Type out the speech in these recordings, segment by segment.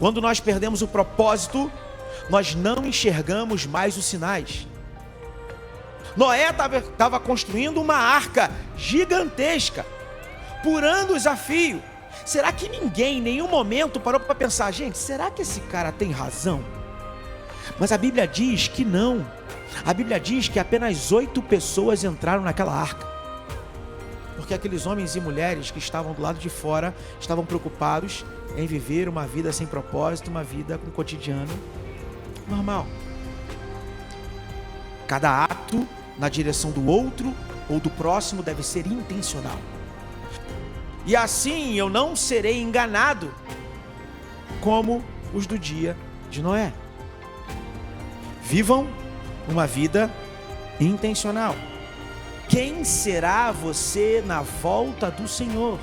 Quando nós perdemos o propósito, nós não enxergamos mais os sinais. Noé estava construindo uma arca gigantesca, por anos a fio. Será que ninguém em nenhum momento parou para pensar, gente, será que esse cara tem razão? Mas a Bíblia diz que não. A Bíblia diz que apenas 8 pessoas entraram naquela arca, porque aqueles homens e mulheres que estavam do lado de fora estavam preocupados em viver uma vida sem propósito, uma vida com o cotidiano normal. Cada ato na direção do outro ou do próximo deve ser intencional. E assim eu não serei enganado como os do dia de Noé. Vivam uma vida intencional. Quem será você na volta do Senhor?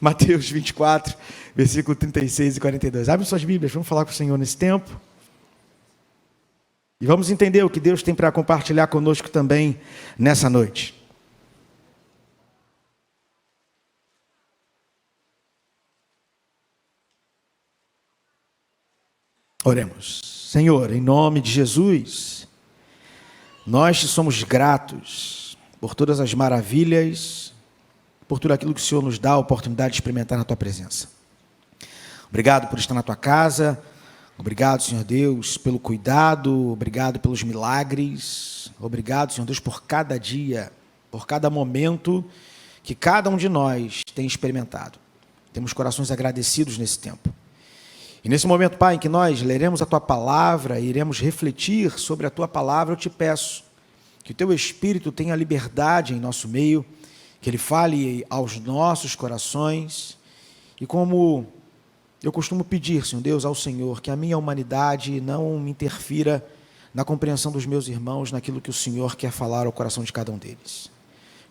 Mateus 24, versículo 36 e 42. Abre suas Bíblias, vamos falar com o Senhor nesse tempo. E vamos entender o que Deus tem para compartilhar conosco também nessa noite. Oremos. Senhor, em nome de Jesus, nós te somos gratos por todas as maravilhas, por tudo aquilo que o Senhor nos dá a oportunidade de experimentar na Tua presença. Obrigado por estar na Tua casa. Obrigado, Senhor Deus, pelo cuidado. Obrigado pelos milagres. Obrigado, Senhor Deus, por cada dia, por cada momento que cada um de nós tem experimentado. Temos corações agradecidos nesse tempo. E nesse momento, Pai, em que nós leremos a Tua palavra e iremos refletir sobre a Tua palavra, eu te peço que o Teu Espírito tenha liberdade em nosso meio, que Ele fale aos nossos corações, e como eu costumo pedir, Senhor Deus, ao Senhor, que a minha humanidade não interfira na compreensão dos meus irmãos, naquilo que o Senhor quer falar ao coração de cada um deles.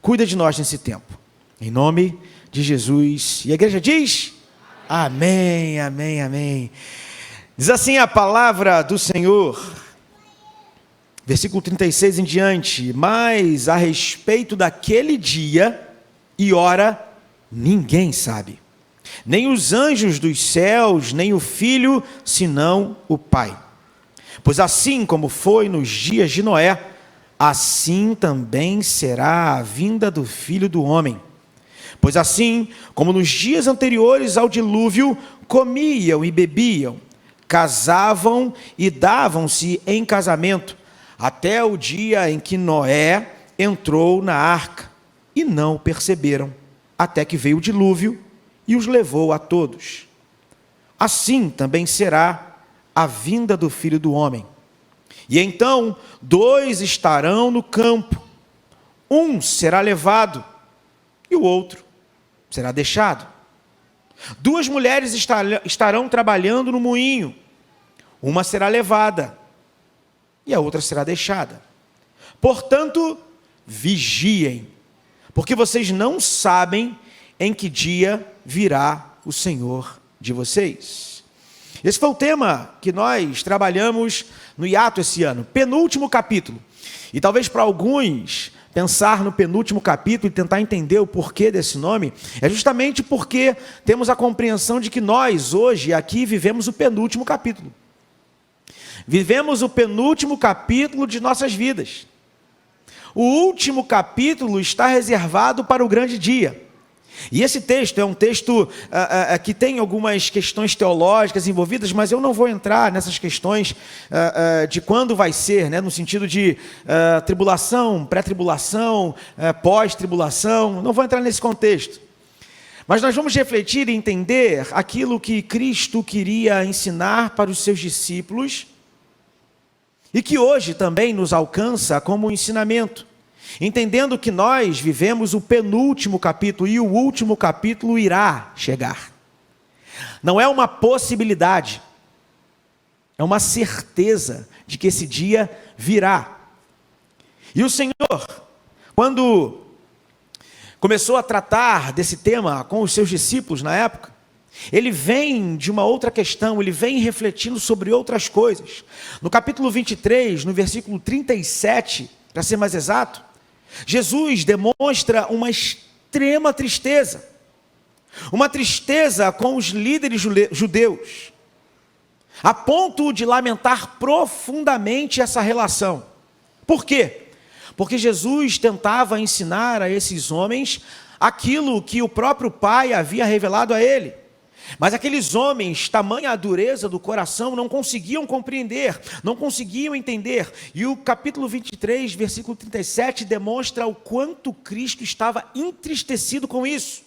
Cuida de nós nesse tempo, em nome de Jesus. E a igreja diz: amém, amém, amém. Diz assim a palavra do Senhor, versículo 36 em diante: mas a respeito daquele dia e hora, ninguém sabe, nem os anjos dos céus, nem o Filho, senão o Pai. Pois assim como foi nos dias de Noé, assim também será a vinda do Filho do Homem. Pois assim como nos dias anteriores ao dilúvio, comiam e bebiam, casavam e davam-se em casamento, até o dia em que Noé entrou na arca, e não o perceberam, até que veio o dilúvio e os levou a todos. Assim também será a vinda do Filho do Homem. E então 2 estarão no campo, um será levado e o outro será deixado. 2 mulheres estarão trabalhando no moinho, uma será levada e a outra será deixada. Portanto, vigiem, porque vocês não sabem em que dia virá o Senhor de vocês. Esse foi o tema que nós trabalhamos no hiato esse ano, penúltimo capítulo. E talvez para alguns, pensar no penúltimo capítulo e tentar entender o porquê desse nome, é justamente porque temos a compreensão de que nós, hoje, aqui, vivemos o penúltimo capítulo. Vivemos o penúltimo capítulo de nossas vidas. O último capítulo está reservado para o grande dia. E esse texto é um texto que tem algumas questões teológicas envolvidas, mas eu não vou entrar nessas questões de quando vai ser, né, no sentido de tribulação, pré-tribulação, pós-tribulação. Não vou entrar nesse contexto. Mas nós vamos refletir e entender aquilo que Cristo queria ensinar para os seus discípulos e que hoje também nos alcança como ensinamento, entendendo que nós vivemos o penúltimo capítulo e o último capítulo irá chegar. Não é uma possibilidade, é uma certeza de que esse dia virá. E o Senhor, quando começou a tratar desse tema com os seus discípulos na época, ele vem de uma outra questão, ele vem refletindo sobre outras coisas. No capítulo 23, no versículo 37, para ser mais exato, Jesus demonstra uma extrema tristeza. Uma tristeza com os líderes judeus, a ponto de lamentar profundamente essa relação. Por quê? Porque Jesus tentava ensinar a esses homens aquilo que o próprio Pai havia revelado a ele. Mas aqueles homens, tamanha a dureza do coração, não conseguiam compreender, não conseguiam entender. E o capítulo 23, versículo 37, demonstra o quanto Cristo estava entristecido com isso.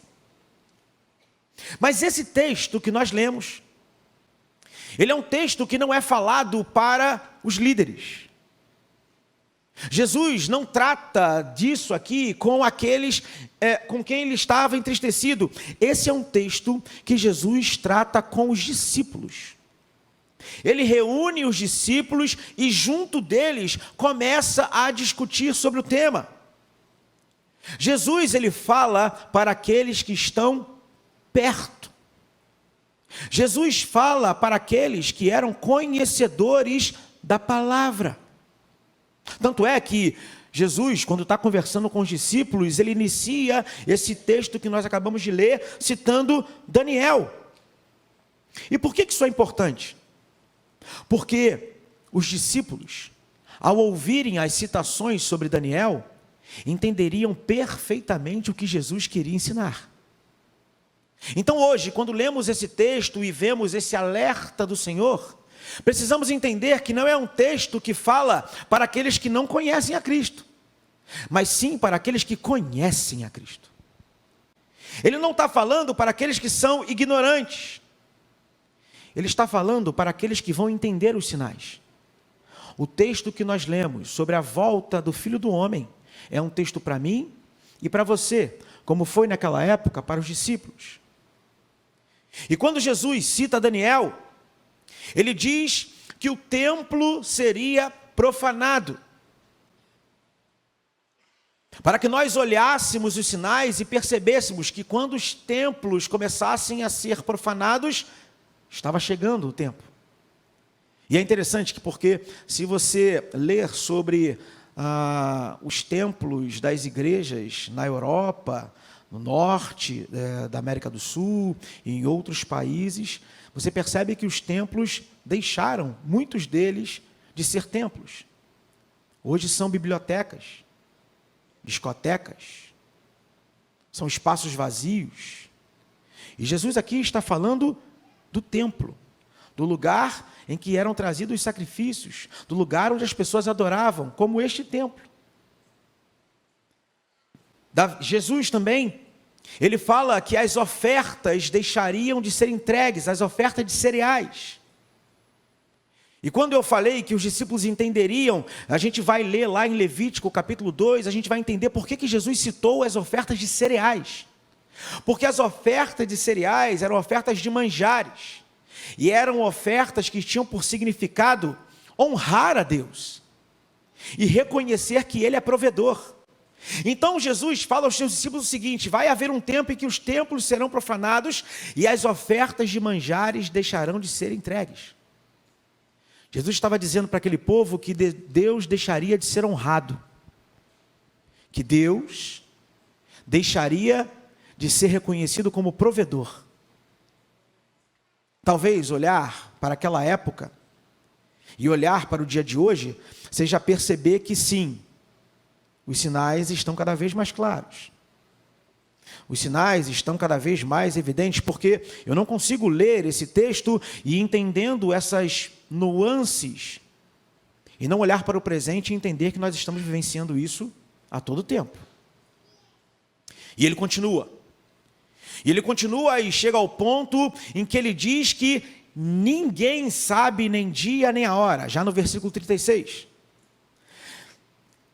Mas esse texto que nós lemos, ele é um texto que não é falado para os líderes. Jesus não trata disso aqui com aqueles com quem ele estava entristecido. Esse é um texto que Jesus trata com os discípulos. Ele reúne os discípulos e junto deles começa a discutir sobre o tema. Jesus, ele fala para aqueles que estão perto. Jesus fala para aqueles que eram conhecedores da palavra. Tanto é que Jesus, quando está conversando com os discípulos, ele inicia esse texto que nós acabamos de ler, citando Daniel. E por que isso é importante? Porque os discípulos, ao ouvirem as citações sobre Daniel, entenderiam perfeitamente o que Jesus queria ensinar. Então hoje, quando lemos esse texto e vemos esse alerta do Senhor, precisamos entender que não é um texto que fala para aqueles que não conhecem a Cristo, mas sim para aqueles que conhecem a Cristo. Ele não está falando para aqueles que são ignorantes, ele está falando para aqueles que vão entender os sinais. O texto que nós lemos sobre a volta do Filho do Homem é um texto para mim e para você, como foi naquela época para os discípulos. E quando Jesus cita Daniel, ele diz que o templo seria profanado. Para que nós olhássemos os sinais e percebêssemos que quando os templos começassem a ser profanados, estava chegando o tempo. E é interessante que porque se você ler sobre os templos das igrejas na Europa, no norte da América do Sul e em outros países, você percebe que os templos deixaram, muitos deles, de ser templos. Hoje são bibliotecas, discotecas, são espaços vazios. E Jesus aqui está falando do templo, do lugar em que eram trazidos os sacrifícios, do lugar onde as pessoas adoravam, como este templo. Jesus também, ele fala que as ofertas deixariam de ser entregues, as ofertas de cereais. E quando eu falei que os discípulos entenderiam, a gente vai ler lá em Levítico capítulo 2, a gente vai entender por que Jesus citou as ofertas de cereais. Porque as ofertas de cereais eram ofertas de manjares, e eram ofertas que tinham por significado honrar a Deus, e reconhecer que Ele é provedor. Então Jesus fala aos seus discípulos o seguinte: vai haver um tempo em que os templos serão profanados e as ofertas de manjares deixarão de ser entregues. Jesus estava dizendo para aquele povo que Deus deixaria de ser honrado, que Deus deixaria de ser reconhecido como provedor. Talvez olhar para aquela época e olhar para o dia de hoje seja perceber que sim, os sinais estão cada vez mais claros. Os sinais estão cada vez mais evidentes, porque eu não consigo ler esse texto e entendendo essas nuances e não olhar para o presente e entender que nós estamos vivenciando isso a todo tempo. E ele continua. E chega ao ponto em que ele diz que ninguém sabe nem dia nem a hora, já no versículo 36.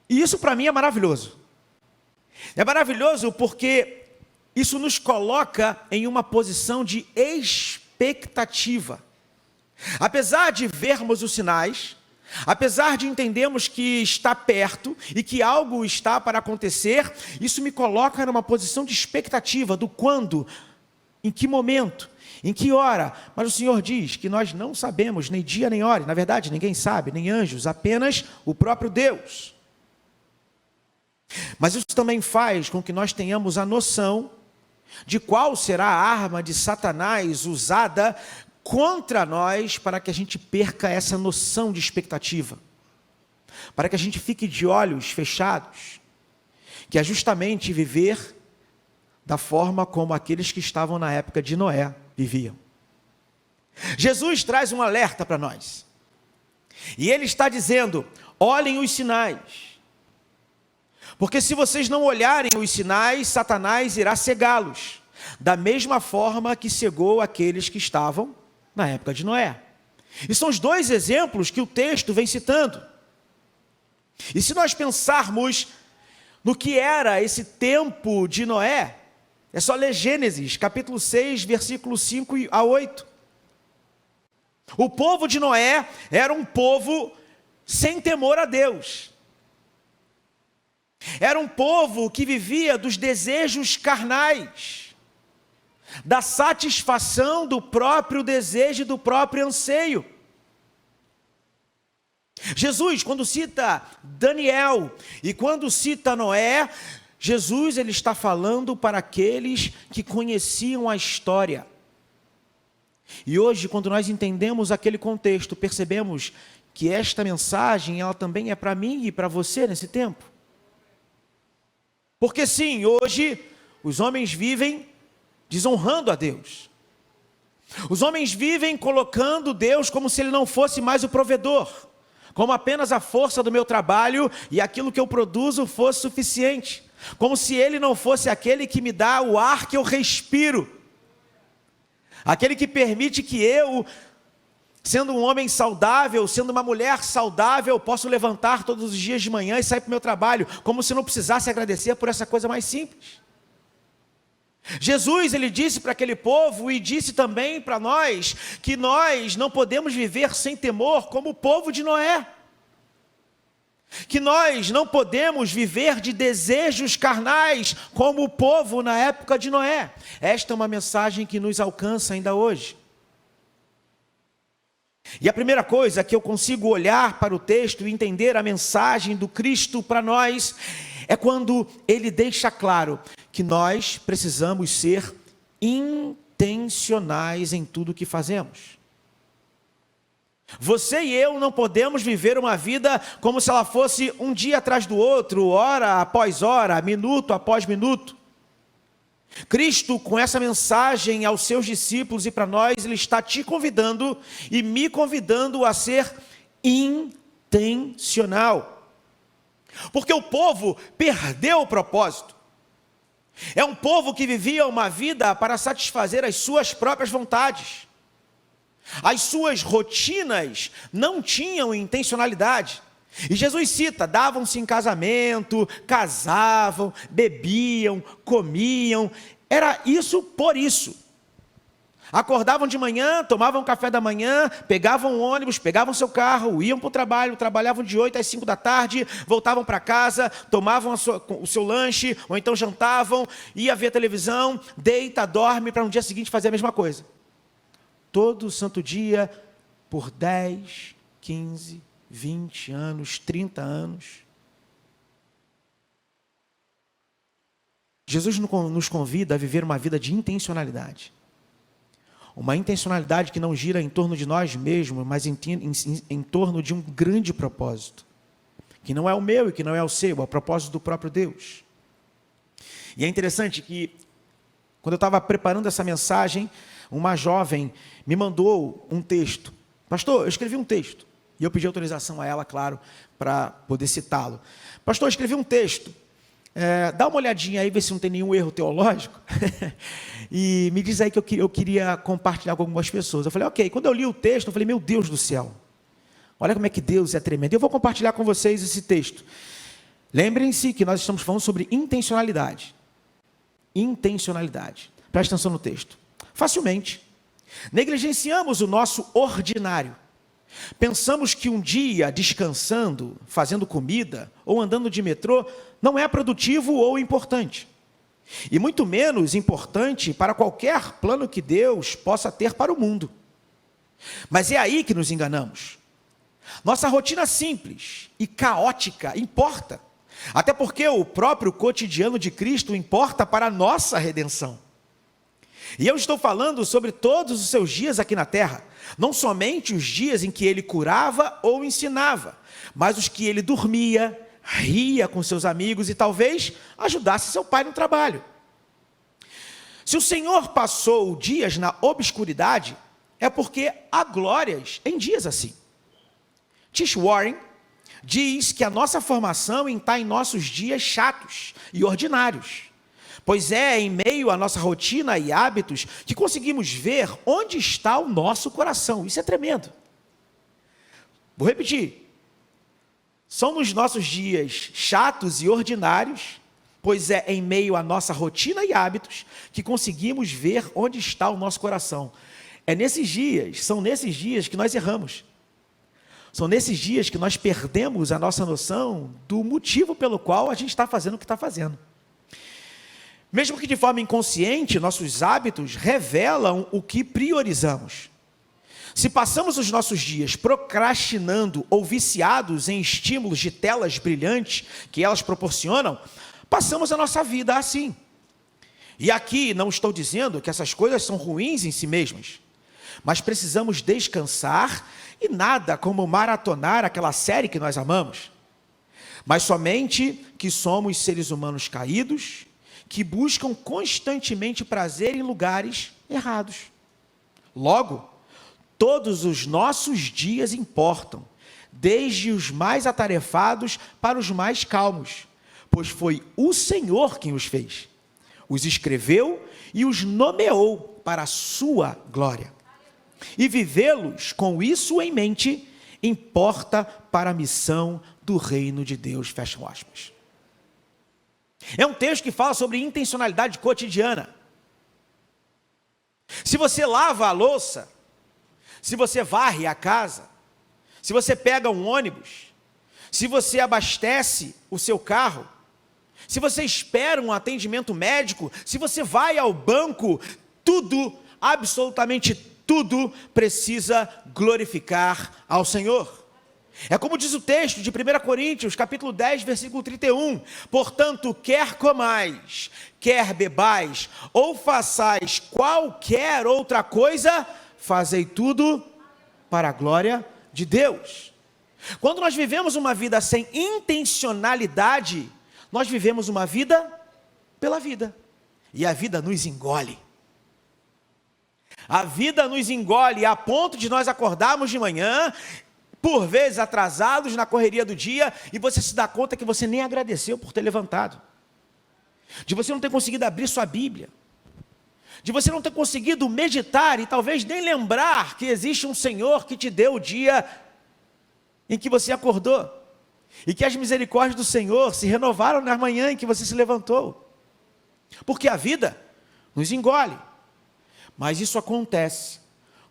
E isso para mim é maravilhoso. É maravilhoso porque isso nos coloca em uma posição de expectativa. Apesar de vermos os sinais, apesar de entendermos que está perto e que algo está para acontecer, isso me coloca numa posição de expectativa do quando, em que momento, Em que hora? Mas o Senhor diz que nós não sabemos nem dia nem hora. Na verdade, ninguém sabe, nem anjos, apenas o próprio Deus. Mas isso também faz com que nós tenhamos a noção de qual será a arma de Satanás usada contra nós para que a gente perca essa noção de expectativa, para que a gente fique de olhos fechados, que é justamente viver da forma como aqueles que estavam na época de Noé viviam. Jesus traz um alerta para nós, e ele está dizendo: olhem os sinais, porque se vocês não olharem os sinais, Satanás irá cegá-los, da mesma forma que cegou aqueles que estavam na época de Noé. E são os dois exemplos que o texto vem citando. E se nós pensarmos no que era esse tempo de Noé, é só ler Gênesis, capítulo 6, versículos 5 a 8. O povo de Noé era um povo sem temor a Deus. Era um povo que vivia dos desejos carnais, da satisfação do próprio desejo e do próprio anseio. Jesus, quando cita Daniel e quando cita Noé, Jesus ele está falando para aqueles que conheciam a história. E hoje, quando nós entendemos aquele contexto, percebemos que esta mensagem, ela também é para mim e para você nesse tempo. Porque sim, hoje os homens vivem desonrando a Deus. Os homens vivem colocando Deus como se Ele não fosse mais o provedor, como apenas a força do meu trabalho e aquilo que eu produzo fosse suficiente, como se Ele não fosse aquele que me dá o ar que eu respiro, aquele que permite que eu, sendo um homem saudável, sendo uma mulher saudável, posso levantar todos os dias de manhã e sair para o meu trabalho, como se não precisasse agradecer por essa coisa mais simples. Jesus, ele disse para aquele povo e disse também para nós, que nós não podemos viver sem temor como o povo de Noé. Que nós não podemos viver de desejos carnais como o povo na época de Noé. Esta é uma mensagem que nos alcança ainda hoje. E a primeira coisa que eu consigo olhar para o texto e entender a mensagem do Cristo para nós, é quando ele deixa claro que nós precisamos ser intencionais em tudo que fazemos. Você e eu não podemos viver uma vida como se ela fosse um dia atrás do outro, hora após hora, minuto após minuto. Cristo, com essa mensagem aos seus discípulos e para nós, Ele está te convidando e me convidando a ser intencional. Porque o povo perdeu o propósito. É um povo que vivia uma vida para satisfazer as suas próprias vontades. As suas rotinas não tinham intencionalidade. E Jesus cita, davam-se em casamento, casavam, bebiam, comiam. Era isso por isso. Acordavam de manhã, tomavam café da manhã, pegavam um ônibus, pegavam seu carro, iam para o trabalho, trabalhavam de 8 às 5 da tarde, voltavam para casa, tomavam o seu lanche, ou então jantavam, ia ver televisão, deita, dorme, para no dia seguinte fazer a mesma coisa. Todo santo dia, por 10, 15, 20 anos, 30 anos. Jesus nos convida a viver uma vida de intencionalidade. Uma intencionalidade que não gira em torno de nós mesmos, mas em torno de um grande propósito. Que não é o meu e que não é o seu, é o propósito do próprio Deus. E é interessante que, quando eu estava preparando essa mensagem, uma jovem me mandou um texto. Pastor, eu escrevi um texto. E eu pedi autorização a ela, claro, para poder citá-lo. Pastor, eu escrevi um texto. Dá uma olhadinha aí, vê se não tem nenhum erro teológico. E me diz aí que eu queria compartilhar com algumas pessoas. Eu falei, ok. Quando eu li o texto, eu falei, meu Deus do céu. Olha como é que Deus é tremendo. Eu vou compartilhar com vocês esse texto. Lembrem-se que nós estamos falando sobre intencionalidade. Intencionalidade. Preste atenção no texto. Facilmente negligenciamos o nosso ordinário. Pensamos que um dia descansando, fazendo comida ou andando de metrô não é produtivo ou importante. e muito menos importante para qualquer plano que Deus possa ter para o mundo. Mas é aí que nos enganamos. Nossa rotina simples e caótica importa, até porque o próprio cotidiano de Cristo importa para a nossa redenção. E eu estou falando sobre todos os seus dias aqui na terra, não somente os dias em que ele curava ou ensinava, mas os que ele dormia, ria com seus amigos e talvez ajudasse seu pai no trabalho. Se o Senhor passou dias na obscuridade, é porque há glórias em dias assim. Tish Warren diz que a nossa formação está em nossos dias chatos e ordinários, pois é em meio à nossa rotina e hábitos que conseguimos ver onde está o nosso coração. Isso é tremendo. Vou repetir. São nos nossos dias chatos e ordinários, pois é em meio à nossa rotina e hábitos que conseguimos ver onde está o nosso coração. São nesses dias que nós erramos. São nesses dias que nós perdemos a nossa noção do motivo pelo qual a gente está fazendo o que está fazendo. Mesmo que de forma inconsciente, nossos hábitos revelam o que priorizamos. Se passamos os nossos dias procrastinando ou viciados em estímulos de telas brilhantes que elas proporcionam, passamos a nossa vida assim. E aqui não estou dizendo que essas coisas são ruins em si mesmas, mas precisamos descansar e nada como maratonar aquela série que nós amamos. Mas somente que somos seres humanos caídos, que buscam constantemente prazer em lugares errados. Logo, todos os nossos dias importam, desde os mais atarefados para os mais calmos, pois foi o Senhor quem os fez, os escreveu e os nomeou para a sua glória. E vivê-los com isso em mente importa para a missão do reino de Deus, fecha aspas. É um texto que fala sobre intencionalidade cotidiana. Se você lava a louça, se você varre a casa, se você pega um ônibus, se você abastece o seu carro, se você espera um atendimento médico, se você vai ao banco, tudo, absolutamente tudo precisa glorificar ao Senhor. É como diz o texto de 1 Coríntios, capítulo 10, versículo 31. Portanto, quer comais, quer bebais, ou façais qualquer outra coisa, fazei tudo para a glória de Deus. Quando nós vivemos uma vida sem intencionalidade, nós vivemos uma vida pela vida. E a vida nos engole. A vida nos engole a ponto de nós acordarmos de manhã, por vezes atrasados na correria do dia, e você se dá conta que você nem agradeceu por ter levantado. De você não ter conseguido abrir sua Bíblia. De você não ter conseguido meditar e talvez nem lembrar que existe um Senhor que te deu o dia em que você acordou. E que as misericórdias do Senhor se renovaram na manhã em que você se levantou. Porque a vida nos engole. Mas isso acontece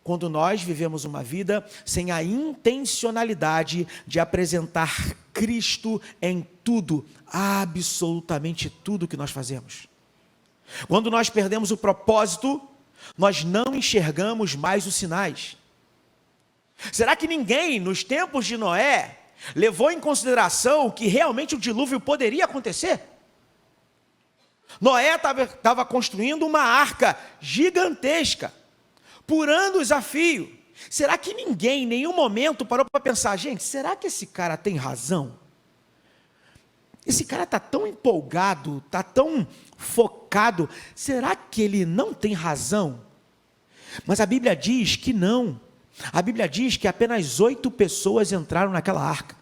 quando nós vivemos uma vida sem a intencionalidade de apresentar Cristo em tudo, absolutamente tudo que nós fazemos. Quando nós perdemos o propósito, nós não enxergamos mais os sinais. Será que ninguém, nos tempos de Noé, levou em consideração que realmente o dilúvio poderia acontecer? Noé estava construindo uma arca gigantesca, por anos a fio. Será que ninguém em nenhum momento parou para pensar, gente, será que esse cara tem razão? Esse cara está tão empolgado, está tão focado, será que ele não tem razão? Mas a Bíblia diz que não. A Bíblia diz que apenas 8 pessoas entraram naquela arca.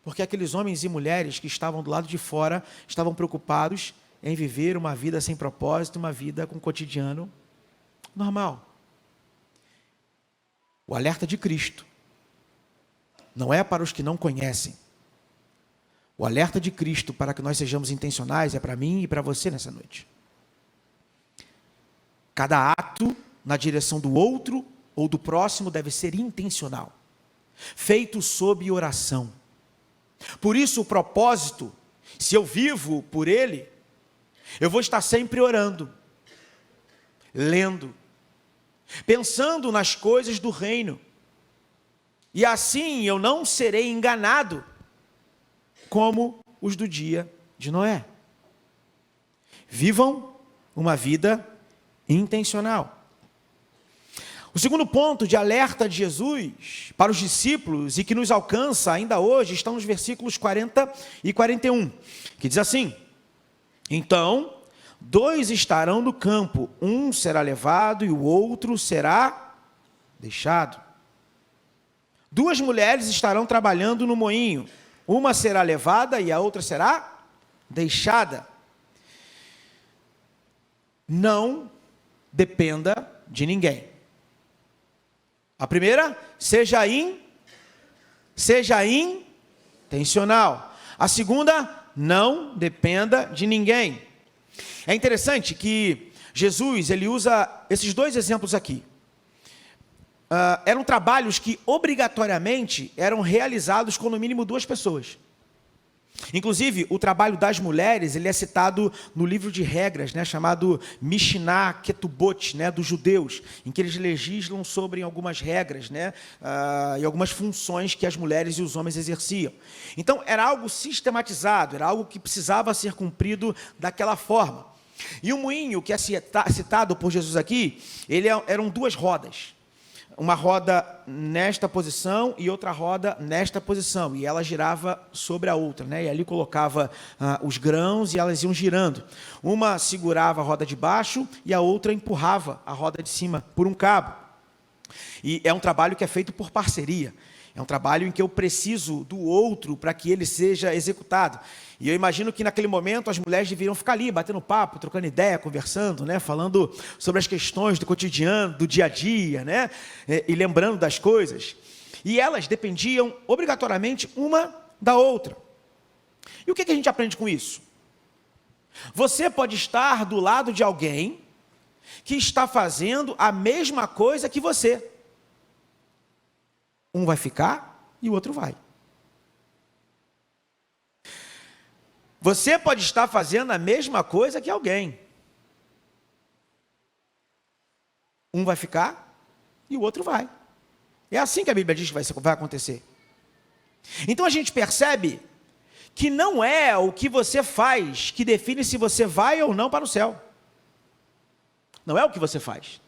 Porque aqueles homens e mulheres que estavam do lado de fora estavam preocupados em viver uma vida sem propósito, uma vida com cotidiano normal. O alerta de Cristo não é para os que não conhecem. O alerta de Cristo para que nós sejamos intencionais é para mim e para você nessa noite. Cada ato na direção do outro ou do próximo deve ser intencional, feito sob oração. Por isso o propósito, se eu vivo por ele, Eu vou estar sempre orando, lendo, pensando nas coisas do reino. E assim eu não serei enganado como os do dia de Noé. Vivam uma vida intencional. O segundo ponto de alerta de Jesus para os discípulos e que nos alcança ainda hoje está nos versículos 40 e 41, que diz assim: então, 2 estarão no campo, um será levado e o outro será deixado. 2 mulheres estarão trabalhando no moinho, uma será levada e a outra será deixada. Não dependa de ninguém. A primeira, seja intencional. A segunda, não dependa de ninguém. É interessante que Jesus, ele usa esses 2 exemplos aqui. Eram trabalhos que obrigatoriamente eram realizados com no mínimo 2 pessoas. Inclusive, o trabalho das mulheres, ele é citado no livro de regras, né, chamado Mishnah Ketubot, né, dos judeus, em que eles legislam sobre algumas regras, né, e algumas funções que as mulheres e os homens exerciam. Então, era algo sistematizado, era algo que precisava ser cumprido daquela forma. E o moinho, que é citado por Jesus aqui, eram 2 rodas. Uma roda nesta posição e outra roda nesta posição, e ela girava sobre a outra, né? E ali colocava os grãos e elas iam girando. Uma segurava a roda de baixo e a outra empurrava a roda de cima por um cabo. E é um trabalho que é feito por parceria. É um trabalho em que eu preciso do outro para que ele seja executado. E eu imagino que naquele momento as mulheres deveriam ficar ali, batendo papo, trocando ideia, conversando, né? Falando sobre as questões do cotidiano, do dia a dia, né? E lembrando das coisas. E elas dependiam obrigatoriamente uma da outra. E o que a gente aprende com isso? Você pode estar do lado de alguém que está fazendo a mesma coisa que você. Um vai ficar e o outro vai. Você pode estar fazendo a mesma coisa que alguém. Um vai ficar e o outro vai. É assim que a Bíblia diz que vai acontecer. Então a gente percebe que não é o que você faz que define se você vai ou não para o céu. Não é o que você faz.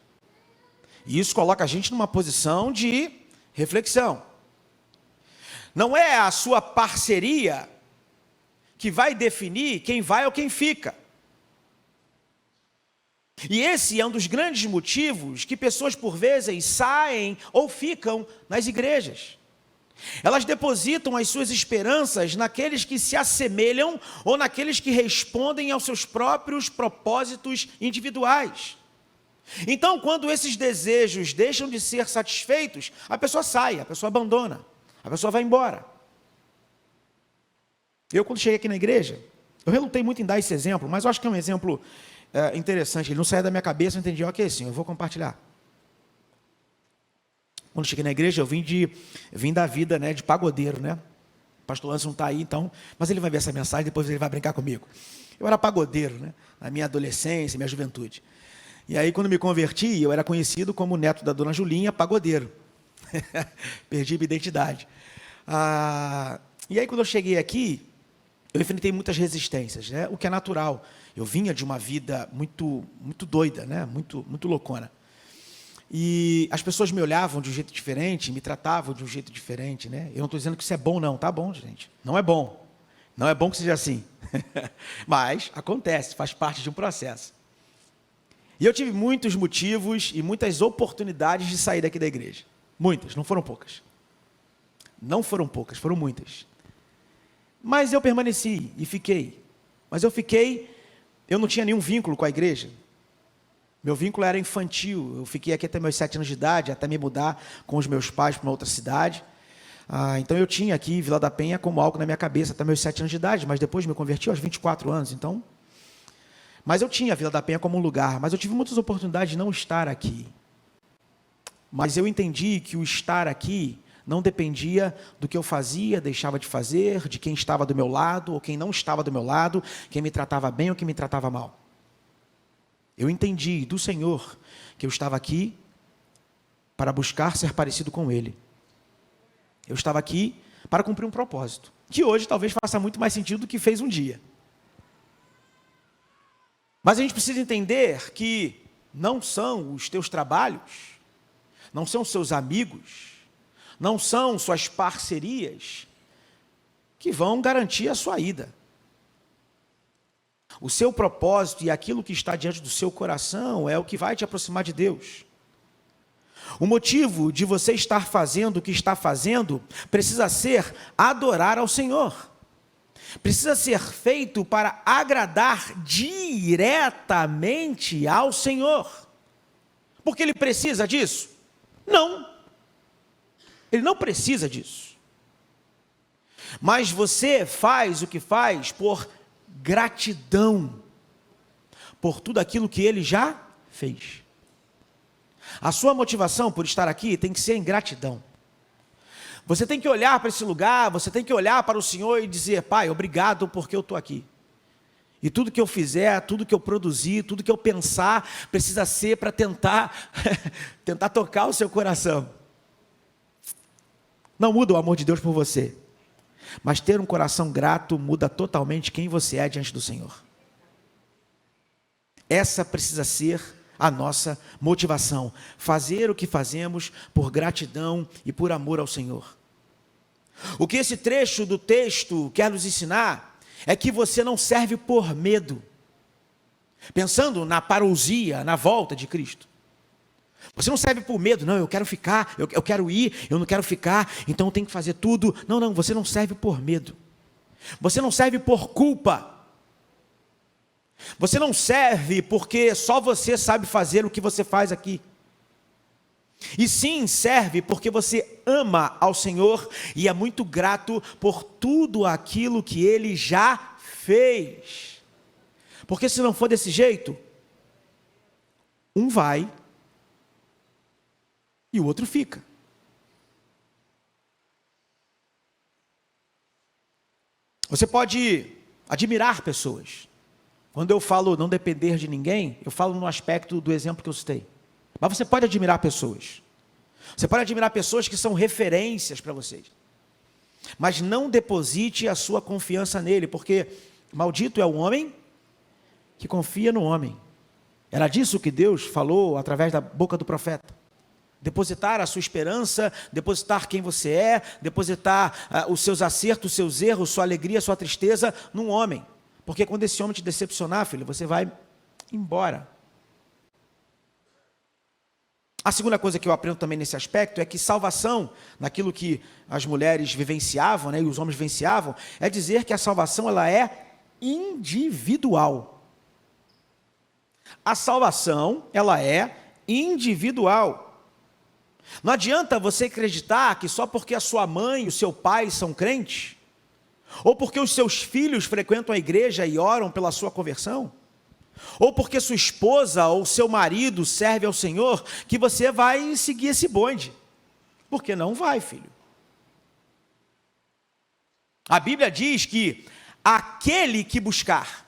E isso coloca a gente numa posição de reflexão. Não é a sua parceria que vai definir quem vai ou quem fica. E esse é um dos grandes motivos que pessoas por vezes saem ou ficam nas igrejas. Elas depositam as suas esperanças naqueles que se assemelham ou naqueles que respondem aos seus próprios propósitos individuais. Então, quando esses desejos deixam de ser satisfeitos, a pessoa sai, a pessoa abandona, a pessoa vai embora. Eu, quando cheguei aqui na igreja, eu relutei muito em dar esse exemplo, mas eu acho que é um exemplo interessante. Ele não saía da minha cabeça, eu entendi, ok, sim, eu vou compartilhar. Quando cheguei na igreja, eu vim da vida, né, de pagodeiro, né? O pastor Anderson não está aí, então, mas ele vai ver essa mensagem, depois ele vai brincar comigo. Eu era pagodeiro, né, na minha adolescência, minha juventude. E aí, quando me converti, eu era conhecido como neto da dona Julinha, pagodeiro. Perdi minha identidade. E aí, quando eu cheguei aqui, eu enfrentei muitas resistências, né? O que é natural. Eu vinha de uma vida muito, muito doida, né? Muito loucona. E as pessoas me olhavam de um jeito diferente, me tratavam de um jeito diferente, né? Eu não estou dizendo que isso é bom, não. Tá bom, gente. Não é bom. Não é bom que seja assim. Mas acontece, faz parte de um processo. E eu tive muitos motivos e muitas oportunidades de sair daqui da igreja. Muitas, não foram poucas. Não foram poucas, foram muitas. Mas eu permaneci e fiquei. Mas eu não tinha nenhum vínculo com a igreja. Meu vínculo era infantil. Eu fiquei aqui até meus 7 anos de idade, até me mudar com os meus pais para uma outra cidade. Então eu tinha aqui Vila da Penha como algo na minha cabeça até meus 7 anos de idade, mas depois me converti aos 24 anos, então... Mas eu tinha a Vila da Penha como um lugar, mas eu tive muitas oportunidades de não estar aqui. Mas eu entendi que o estar aqui não dependia do que eu fazia, deixava de fazer, de quem estava do meu lado ou quem não estava do meu lado, quem me tratava bem ou quem me tratava mal. Eu entendi do Senhor que eu estava aqui para buscar ser parecido com Ele. Eu estava aqui para cumprir um propósito, que hoje talvez faça muito mais sentido do que fez um dia. Mas a gente precisa entender que não são os teus trabalhos, não são os seus amigos, não são suas parcerias que vão garantir a sua ida. O seu propósito e aquilo que está diante do seu coração é o que vai te aproximar de Deus. O motivo de você estar fazendo o que está fazendo precisa ser adorar ao Senhor. Precisa ser feito para agradar diretamente ao Senhor. Porque Ele precisa disso? Não. Ele não precisa disso. Mas você faz o que faz por gratidão, por tudo aquilo que Ele já fez. A sua motivação por estar aqui tem que ser em gratidão. Você tem que olhar para esse lugar, você tem que olhar para o Senhor e dizer: Pai, obrigado porque eu estou aqui. E tudo que eu fizer, tudo que eu produzir, tudo que eu pensar, precisa ser para tentar tocar o seu coração. Não muda o amor de Deus por você, mas ter um coração grato muda totalmente quem você é diante do Senhor. Essa precisa ser a nossa motivação, fazer o que fazemos por gratidão e por amor ao Senhor. O que esse trecho do texto quer nos ensinar é que você não serve por medo, pensando na parousia, na volta de Cristo. Você não serve por medo, não, eu quero ficar, eu quero ir, eu não quero ficar, então eu tenho que fazer tudo. Não, você não serve por medo, você não serve por culpa. Você não serve porque só você sabe fazer o que você faz aqui. E sim, serve porque você ama ao Senhor e é muito grato por tudo aquilo que Ele já fez. Porque se não for desse jeito, um vai e o outro fica. Você pode admirar pessoas. Quando eu falo não depender de ninguém, eu falo no aspecto do exemplo que eu citei. Mas você pode admirar pessoas. Você pode admirar pessoas que são referências para vocês. Mas não deposite a sua confiança nele, porque maldito é o homem que confia no homem. Era disso que Deus falou através da boca do profeta. Depositar a sua esperança, depositar quem você é, depositar os seus acertos, os seus erros, sua alegria, sua tristeza num homem. Porque quando esse homem te decepcionar, filho, você vai embora. A segunda coisa que eu aprendo também nesse aspecto é que salvação, naquilo que as mulheres vivenciavam, né, e os homens vivenciavam, é dizer que a salvação ela é individual. A salvação ela é individual. Não adianta você acreditar que só porque a sua mãe e o seu pai são crentes, ou porque os seus filhos frequentam a igreja e oram pela sua conversão, ou porque sua esposa ou seu marido serve ao Senhor, que você vai seguir esse bonde. Porque não vai, filho. A Bíblia diz que aquele que buscar,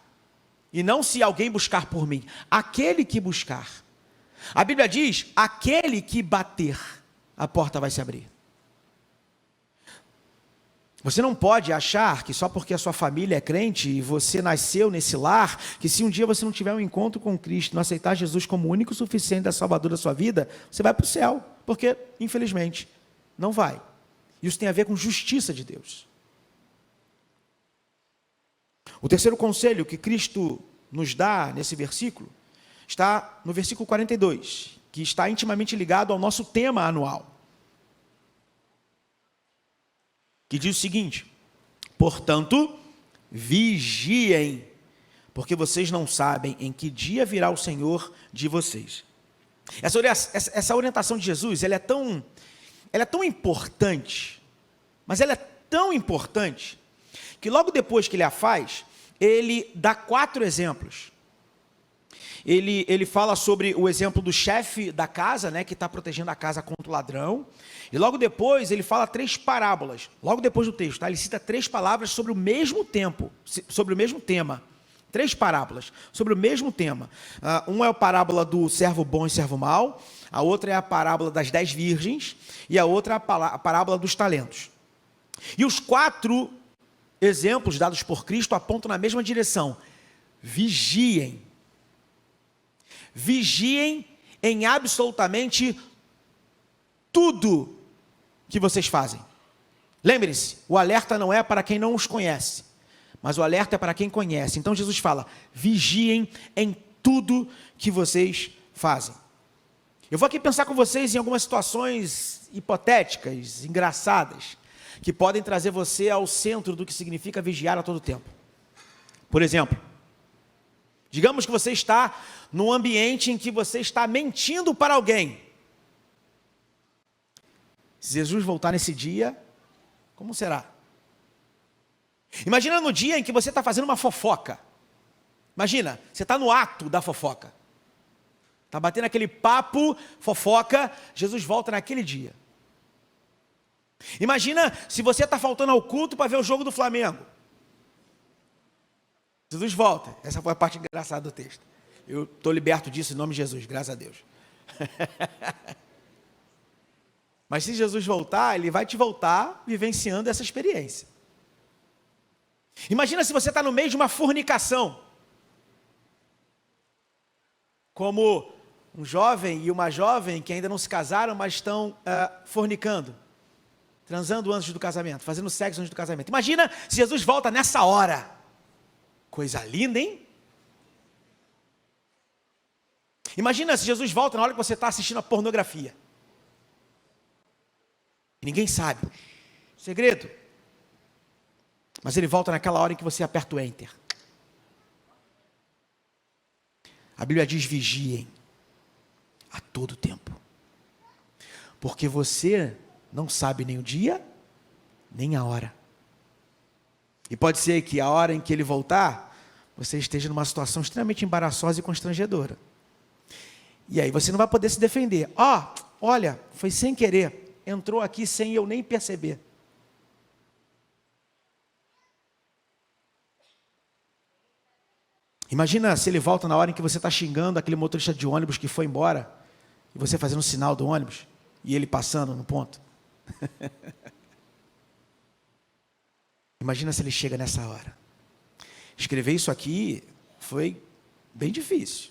e não se alguém buscar por mim, aquele que buscar. A Bíblia diz, aquele que bater, a porta vai se abrir. Você não pode achar que só porque a sua família é crente e você nasceu nesse lar, que se um dia você não tiver um encontro com Cristo, não aceitar Jesus como o único suficiente da Salvador da sua vida, você vai para o céu, porque, infelizmente, não vai. Isso tem a ver com justiça de Deus. O terceiro conselho que Cristo nos dá nesse versículo, está no versículo 42, que está intimamente ligado ao nosso tema anual. Que diz o seguinte: portanto, vigiem, porque vocês não sabem em que dia virá o Senhor de vocês. Essa orientação de Jesus, ela é tão importante, mas ela é tão importante, que logo depois que ele a faz, ele dá 4 exemplos. Ele fala sobre o exemplo do chefe da casa, né, que está protegendo a casa contra o ladrão. E logo depois ele fala 3 parábolas. Logo depois do texto, tá? Ele cita 3 palavras sobre o mesmo tempo, sobre o mesmo tema. 3 parábolas sobre o mesmo tema. Uma é a parábola do servo bom e servo mau. A outra é a parábola das 10 virgens. E a outra é a parábola dos talentos. E os 4 exemplos dados por Cristo apontam na mesma direção. Vigiem. Vigiem em absolutamente tudo que vocês fazem. Lembre-se, o alerta não é para quem não os conhece, mas o alerta é para quem conhece. Então Jesus fala, vigiem em tudo que vocês fazem. Eu vou aqui pensar com vocês em algumas situações hipotéticas, engraçadas, que podem trazer você ao centro do que significa vigiar a todo tempo. Por exemplo, digamos que você está num ambiente em que você está mentindo para alguém. Se Jesus voltar nesse dia, como será? Imagina no dia em que você está fazendo uma fofoca. Imagina, você está no ato da fofoca. Está batendo aquele papo, fofoca, Jesus volta naquele dia. Imagina se você está faltando ao culto para ver o jogo do Flamengo. Jesus volta. Essa foi a parte engraçada do texto. Eu estou liberto disso em nome de Jesus, graças a Deus. Mas se Jesus voltar, ele vai te voltar vivenciando essa experiência. Imagina se você está no meio de uma fornicação. Como um jovem e uma jovem que ainda não se casaram, mas estão fornicando. Transando antes do casamento, fazendo sexo antes do casamento. Imagina se Jesus volta nessa hora. Coisa linda, hein? Imagina se Jesus volta na hora que você está assistindo a pornografia. E ninguém sabe. Segredo. Mas ele volta naquela hora em que você aperta o Enter. A Bíblia diz, vigiem a todo tempo. Porque você não sabe nem o dia, nem a hora. E pode ser que a hora em que ele voltar, você esteja numa situação extremamente embaraçosa e constrangedora. E aí você não vai poder se defender. Olha, foi sem querer. Entrou aqui sem eu nem perceber. Imagina se ele volta na hora em que você está xingando aquele motorista de ônibus que foi embora, e você fazendo o sinal do ônibus, e ele passando no ponto. Imagina se ele chega nessa hora. Escrever isso aqui foi bem difícil.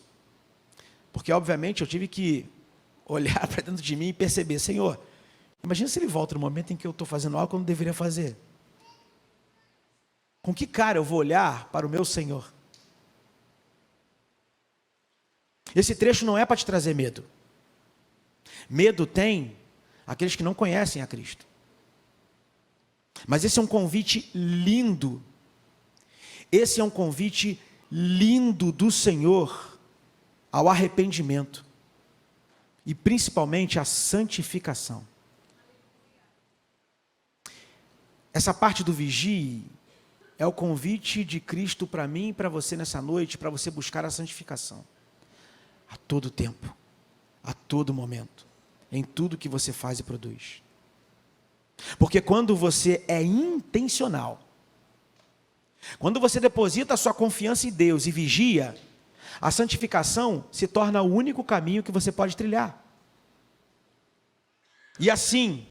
Porque, obviamente, eu tive que olhar para dentro de mim e perceber, Senhor, imagina se ele volta no momento em que eu estou fazendo algo que eu não deveria fazer. Com que cara eu vou olhar para o meu Senhor? Esse trecho não é para te trazer medo. Medo tem aqueles que não conhecem a Cristo. Mas esse é um convite lindo. Esse é um convite lindo do Senhor ao arrependimento. E principalmente à santificação. Essa parte do vigie é o convite de Cristo para mim e para você nessa noite, para você buscar a santificação. A todo tempo, a todo momento, em tudo que você faz e produz. Porque quando você é intencional, quando você deposita a sua confiança em Deus e vigia, a santificação se torna o único caminho que você pode trilhar. E assim,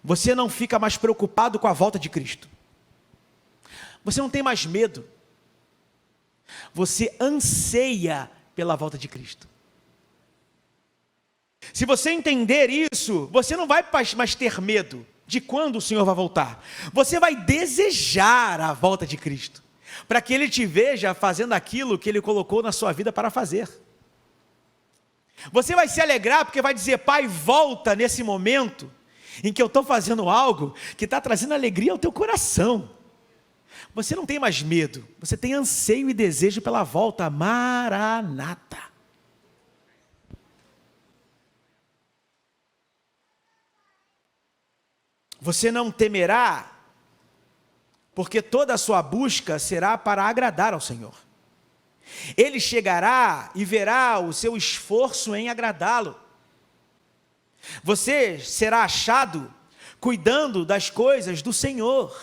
você não fica mais preocupado com a volta de Cristo. Você não tem mais medo. Você anseia pela volta de Cristo. Se você entender isso, você não vai mais ter medo de quando o Senhor vai voltar. Você vai desejar a volta de Cristo, para que Ele te veja fazendo aquilo que Ele colocou na sua vida para fazer. Você vai se alegrar porque vai dizer, Pai, volta nesse momento em que eu estou fazendo algo que está trazendo alegria ao teu coração. Você não tem mais medo, você tem anseio e desejo pela volta. Maranata. Você não temerá, porque toda a sua busca será para agradar ao Senhor. Ele chegará e verá o seu esforço em agradá-lo. Você será achado cuidando das coisas do Senhor.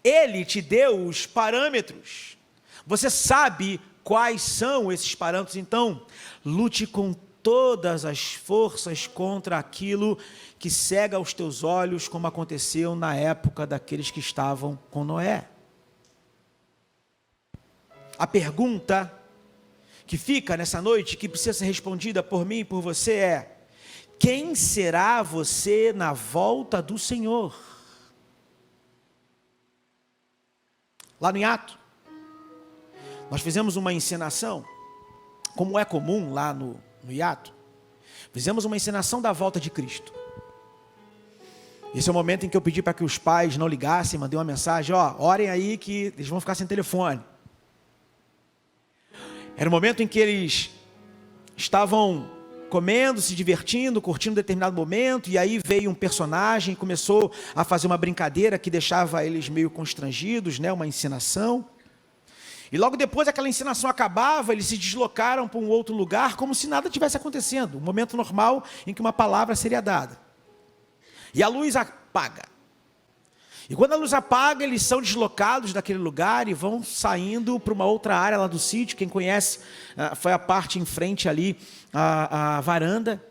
Ele te deu os parâmetros. Você sabe quais são esses parâmetros. Então, lute com todas as forças contra aquilo que cega os teus olhos, como aconteceu na época daqueles que estavam com Noé. A pergunta que fica nessa noite, que precisa ser respondida por mim e por você é: quem será você na volta do Senhor? Lá no hiato, nós fizemos uma encenação, como é comum lá no hiato, fizemos uma encenação da volta de Cristo. Esse é o momento em que eu pedi para que os pais não ligassem, mandei uma mensagem: orem aí que eles vão ficar sem telefone. Era o momento em que eles estavam comendo, se divertindo, curtindo um determinado momento, e aí veio um personagem e começou a fazer uma brincadeira que deixava eles meio constrangidos, né? Uma encenação. E logo depois aquela encenação acabava, eles se deslocaram para um outro lugar, como se nada tivesse acontecendo, um momento normal em que uma palavra seria dada. E a luz apaga. E quando a luz apaga, eles são deslocados daquele lugar e vão saindo para uma outra área lá do sítio. Quem conhece, foi a parte em frente ali, a varanda.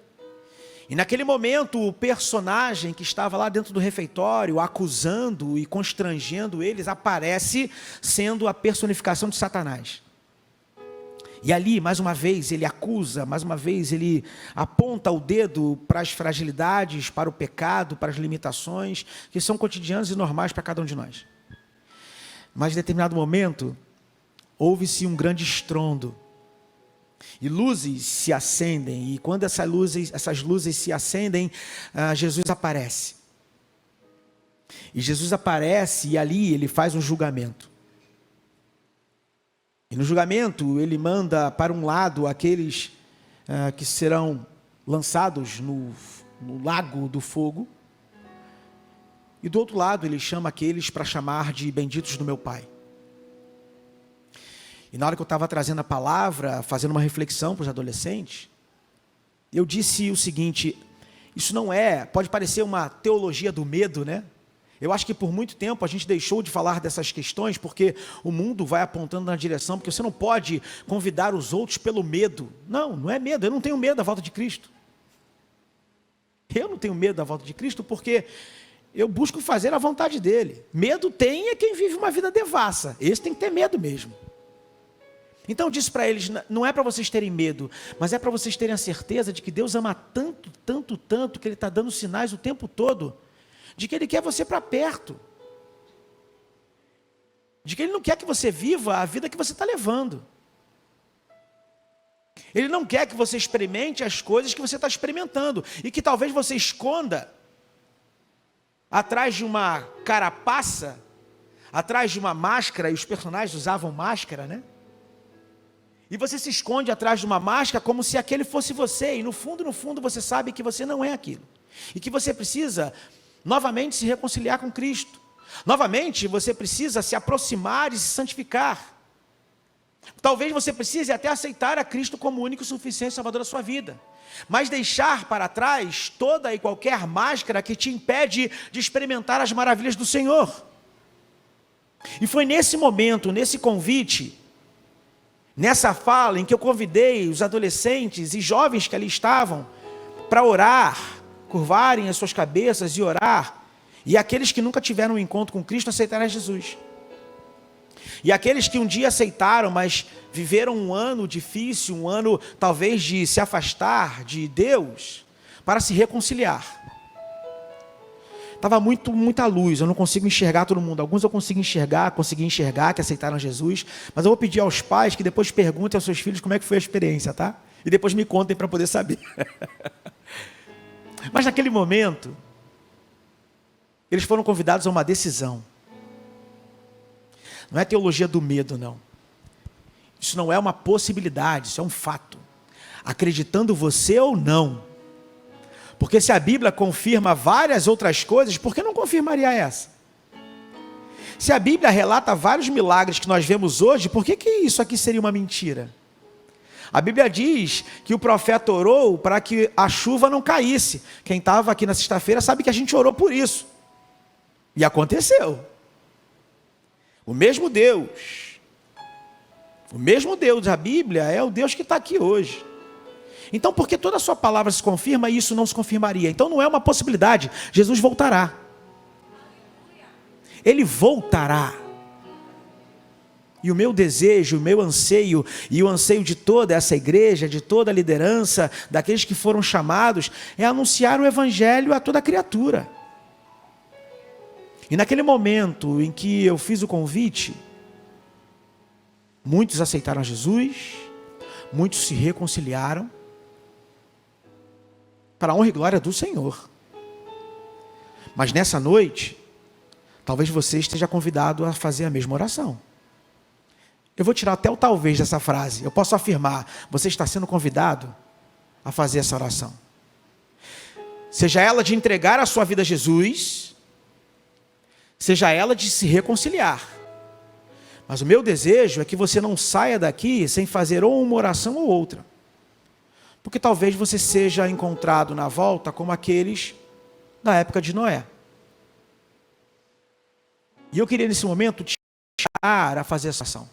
E naquele momento, o personagem que estava lá dentro do refeitório, acusando e constrangendo eles, aparece sendo a personificação de Satanás. E ali, mais uma vez, ele acusa, mais uma vez, ele aponta o dedo para as fragilidades, para o pecado, para as limitações, que são cotidianas e normais para cada um de nós. Mas, em determinado momento, houve-se um grande estrondo, e luzes se acendem, e quando essas luzes se acendem, Jesus aparece. E Jesus aparece, e ali ele faz um julgamento. E no julgamento, ele manda para um lado aqueles que serão lançados no lago do fogo. E do outro lado, ele chama aqueles para chamar de benditos do meu Pai. E na hora que eu estava trazendo a palavra, fazendo uma reflexão para os adolescentes, eu disse o seguinte: isso não pode parecer uma teologia do medo, né? Eu acho que por muito tempo a gente deixou de falar dessas questões porque o mundo vai apontando na direção, porque você não pode convidar os outros pelo medo. Não, não é medo, eu não tenho medo da volta de Cristo. Eu não tenho medo da volta de Cristo porque eu busco fazer a vontade dele. Medo tem quem vive uma vida devassa, esse tem que ter medo mesmo. Então eu disse para eles, não é para vocês terem medo, mas é para vocês terem a certeza de que Deus ama tanto, tanto, tanto, que Ele está dando sinais o tempo todo, de que Ele quer você para perto, de que Ele não quer que você viva a vida que você está levando. Ele não quer que você experimente as coisas que você está experimentando, e que talvez você esconda atrás de uma carapaça, atrás de uma máscara, e os personagens usavam máscara, né? E você se esconde atrás de uma máscara como se aquele fosse você, e no fundo você sabe que você não é aquilo, e que você precisa novamente se reconciliar com Cristo. Novamente você precisa se aproximar e se santificar. Talvez você precise até aceitar a Cristo como único e suficiente Salvador da sua vida, mas deixar para trás toda e qualquer máscara que te impede de experimentar as maravilhas do Senhor. E foi nesse momento, nesse convite, nessa fala em que eu convidei os adolescentes e jovens que ali estavam para orar, curvarem as suas cabeças e orar, e aqueles que nunca tiveram um encontro com Cristo aceitarem a Jesus. E aqueles que um dia aceitaram, mas viveram um ano difícil, um ano talvez de se afastar de Deus, para se reconciliar. Estava muita luz, eu não consigo enxergar todo mundo. Alguns eu consegui enxergar que aceitaram Jesus, mas eu vou pedir aos pais que depois perguntem aos seus filhos como é que foi a experiência, tá? E depois me contem para poder saber. Mas naquele momento, eles foram convidados a uma decisão. Não é teologia do medo, não. Isso não é uma possibilidade, isso é um fato. Acreditando você ou não. Porque se a Bíblia confirma várias outras coisas, por que não confirmaria essa? Se a Bíblia relata vários milagres que nós vemos hoje, por que isso aqui seria uma mentira? A Bíblia diz que o profeta orou para que a chuva não caísse. Quem estava aqui na sexta-feira sabe que a gente orou por isso. E aconteceu. O mesmo Deus da Bíblia é o Deus que está aqui hoje. Então, porque toda a sua palavra se confirma, isso não se confirmaria. Então não é uma possibilidade. Jesus voltará. Ele voltará. E o meu desejo, o meu anseio, e o anseio de toda essa igreja, de toda a liderança, daqueles que foram chamados, é anunciar o evangelho a toda criatura. E naquele momento em que eu fiz o convite, muitos aceitaram Jesus, muitos se reconciliaram, para a honra e glória do Senhor. Mas nessa noite, talvez você esteja convidado a fazer a mesma oração. Eu vou tirar até o talvez dessa frase. Eu posso afirmar, você está sendo convidado a fazer essa oração. Seja ela de entregar a sua vida a Jesus, seja ela de se reconciliar. Mas o meu desejo é que você não saia daqui sem fazer ou uma oração ou outra. Porque talvez você seja encontrado na volta como aqueles da época de Noé. E eu queria nesse momento te chamar a fazer essa ação.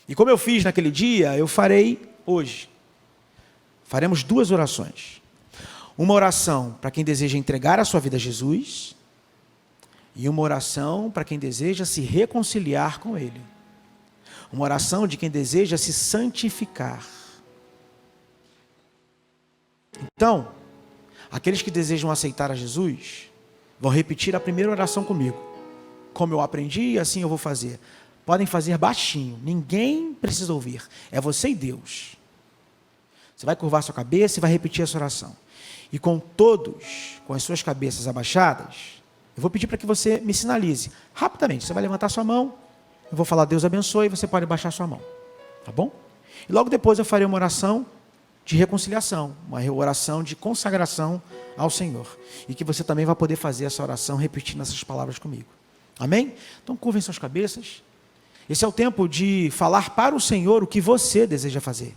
E como eu fiz naquele dia, eu farei hoje. Faremos 2 orações. Uma oração para quem deseja entregar a sua vida a Jesus, e uma oração para quem deseja se reconciliar com Ele. Uma oração de quem deseja se santificar. Então, aqueles que desejam aceitar a Jesus, vão repetir a primeira oração comigo. Como eu aprendi, assim eu vou fazer. Podem fazer baixinho, ninguém precisa ouvir. É você e Deus. Você vai curvar sua cabeça e vai repetir essa oração. E com todos, com as suas cabeças abaixadas, eu vou pedir para que você me sinalize. Rapidamente, você vai levantar sua mão, eu vou falar Deus abençoe, e você pode baixar sua mão. Tá bom? E logo depois eu farei uma oração de reconciliação, uma oração de consagração ao Senhor. E que você também vai poder fazer essa oração repetindo essas palavras comigo. Amém? Então curvem suas cabeças. Esse é o tempo de falar para o Senhor o que você deseja fazer.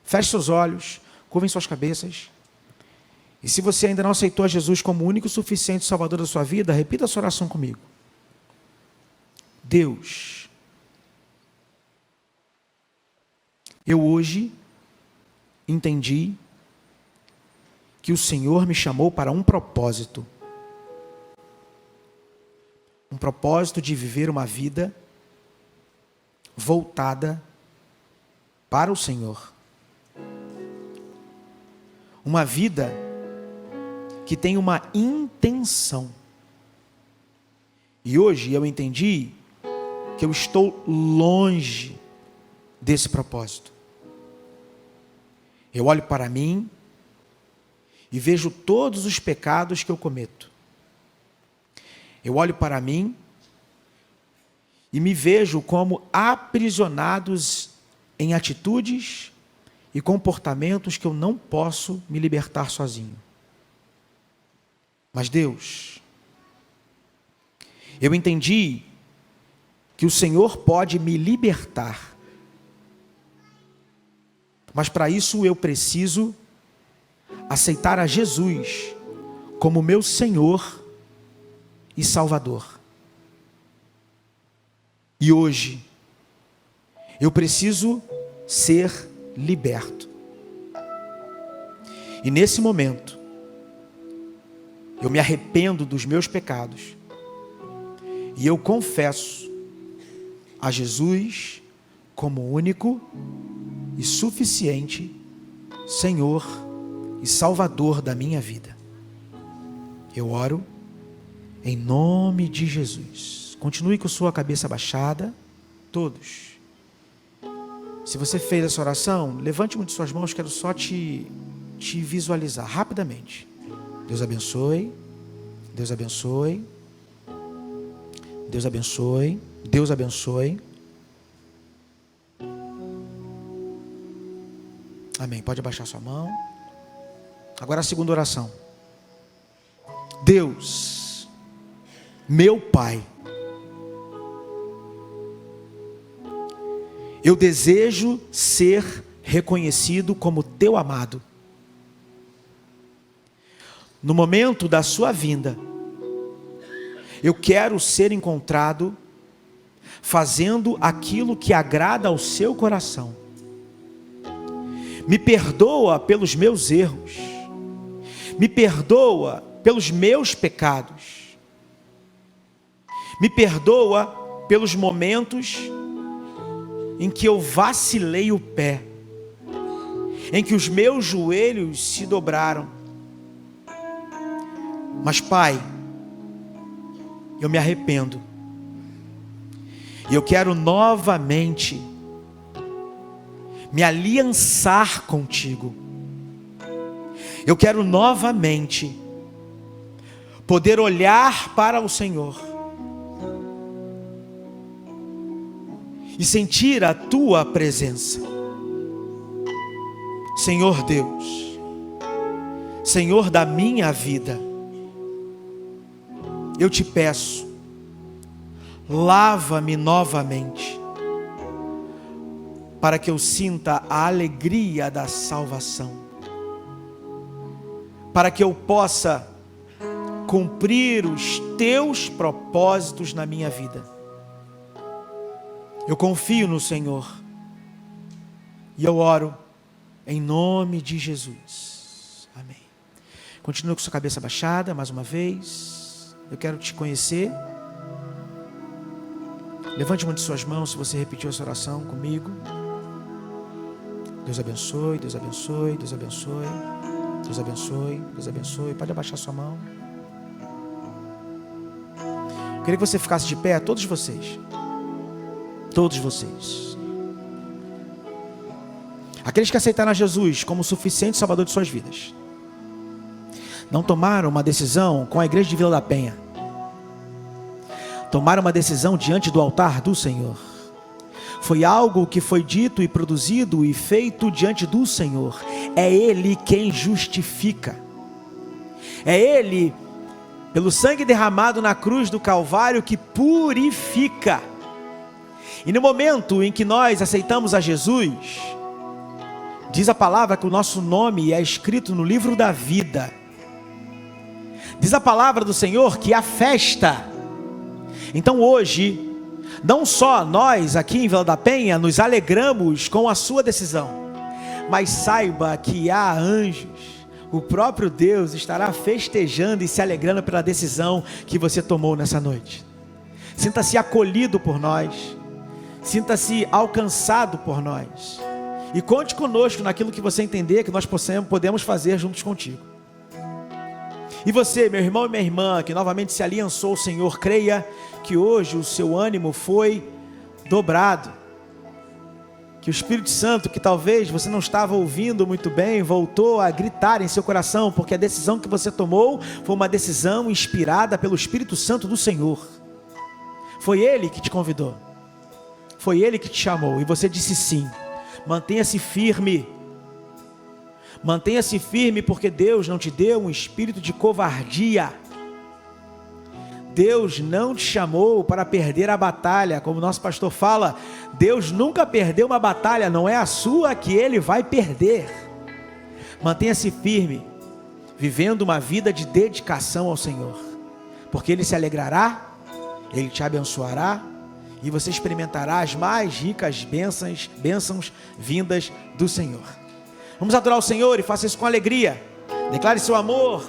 Feche seus olhos, curvem suas cabeças. E se você ainda não aceitou a Jesus como o único e suficiente Salvador da sua vida, repita a sua oração comigo. Deus, eu hoje entendi que o Senhor me chamou para um propósito. Um propósito de viver uma vida voltada para o Senhor. Uma vida que tem uma intenção. E hoje eu entendi que eu estou longe desse propósito. Eu olho para mim e vejo todos os pecados que eu cometo. Eu olho para mim e me vejo como aprisionados em atitudes e comportamentos que eu não posso me libertar sozinho. Mas Deus, eu entendi que o Senhor pode me libertar. Mas para isso eu preciso aceitar a Jesus como meu Senhor e Salvador. E hoje, eu preciso ser liberto. E nesse momento, eu me arrependo dos meus pecados. E eu confesso a Jesus como único e suficiente Senhor e Salvador da minha vida. Eu oro em nome de Jesus. Continue com sua cabeça baixada, todos. Se você fez essa oração, levante uma de suas mãos, quero só te visualizar rapidamente. Deus abençoe, Deus abençoe, Deus abençoe, Deus abençoe. Amém, pode abaixar sua mão. Agora a segunda oração. Deus, meu Pai, Eu desejo ser reconhecido como teu amado. No momento da sua vinda, eu quero ser encontrado fazendo aquilo que agrada ao seu coração. Me perdoa pelos meus erros. Me perdoa pelos meus pecados. Me perdoa pelos momentos em que eu vacilei o pé, em que os meus joelhos se dobraram. Mas, Pai, eu me arrependo. E eu quero novamente me aliançar contigo. Eu quero novamente poder olhar para o Senhor e sentir a tua presença. Senhor Deus, Senhor da minha vida, eu te peço, lava-me novamente, para que eu sinta a alegria da salvação, para que eu possa cumprir os teus propósitos na minha vida. Eu confio no Senhor, e eu oro em nome de Jesus, amém. Continua com sua cabeça baixada, mais uma vez. Eu quero te conhecer. Levante uma de suas mãos se você repetiu essa oração comigo. Deus abençoe, Deus abençoe, Deus abençoe, Deus abençoe, Deus abençoe. Pode abaixar sua mão. Eu queria que você ficasse de pé, todos vocês. Todos vocês. Aqueles que aceitaram a Jesus como o suficiente salvador de suas vidas. Não tomaram uma decisão com a igreja de Vila da Penha. Tomaram uma decisão diante do altar do Senhor. Foi algo que foi dito e produzido e feito diante do Senhor. É Ele quem justifica. É Ele, pelo sangue derramado na cruz do Calvário, que purifica. E no momento em que nós aceitamos a Jesus, diz a palavra que o nosso nome é escrito no livro da vida. Diz a palavra do Senhor que há festa. Então hoje, não só nós aqui em Vila da Penha nos alegramos com a sua decisão, mas saiba que há anjos, o próprio Deus estará festejando e se alegrando pela decisão que você tomou nessa noite. Sinta-se acolhido por nós, sinta-se alcançado por nós, e conte conosco naquilo que você entender que nós podemos fazer juntos contigo. E você, meu irmão e minha irmã, que novamente se aliançou ao Senhor, creia que hoje o seu ânimo foi dobrado. Que o Espírito Santo, que talvez você não estava ouvindo muito bem, voltou a gritar em seu coração, porque a decisão que você tomou foi uma decisão inspirada pelo Espírito Santo do Senhor. Foi Ele que te convidou. Foi Ele que te chamou e você disse sim. Mantenha-se firme. Mantenha-se firme, porque Deus não te deu um espírito de covardia. Deus não te chamou para perder a batalha, como nosso pastor fala. Deus nunca perdeu uma batalha, não é a sua que Ele vai perder. Mantenha-se firme, vivendo uma vida de dedicação ao Senhor, porque Ele se alegrará, Ele te abençoará, e você experimentará as mais ricas bênçãos vindas do Senhor. Vamos adorar o Senhor e faça isso com alegria. Declare seu amor